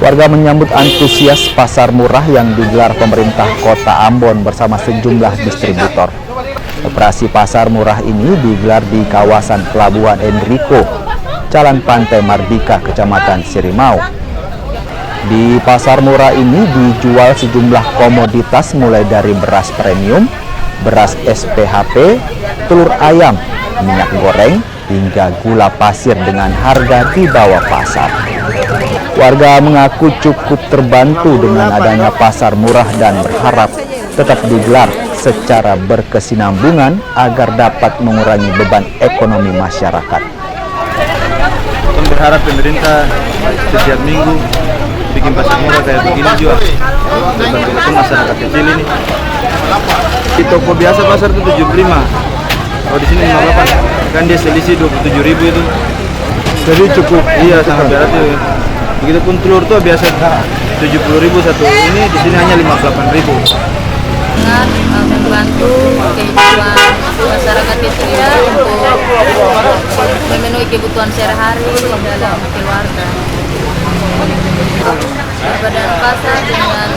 Warga menyambut antusias pasar murah yang digelar pemerintah Kota Ambon bersama sejumlah distributor. Operasi pasar murah ini digelar di kawasan Pelabuhan Enrico, Jalan Pantai Mardika, Kecamatan Sirimau. Di pasar murah ini dijual sejumlah komoditas mulai dari beras premium, beras SPHP, telur ayam, minyak goreng, hingga gula pasir dengan harga di bawah pasar. Warga mengaku cukup terbantu dengan adanya pasar murah dan berharap tetap digelar secara berkesinambungan agar dapat mengurangi beban ekonomi masyarakat. Kita berharap pemerintah setiap minggu bikin pasar murah kayak begini juga, bantu masyarakat kecil ini. Di toko biasa pasar itu 75, kalau di sini 58, kan dia selisih 27.000 itu. Jadi cukup. Iya, sangat berarti. Begitupun telur tuh biasa 70.000 satu, ini di sini hanya 58.000. Sangat membantu kehidupan masyarakat kecil ya, untuk memenuhi kebutuhan sehari-hari dalam keluarga. Daripada pasar dengan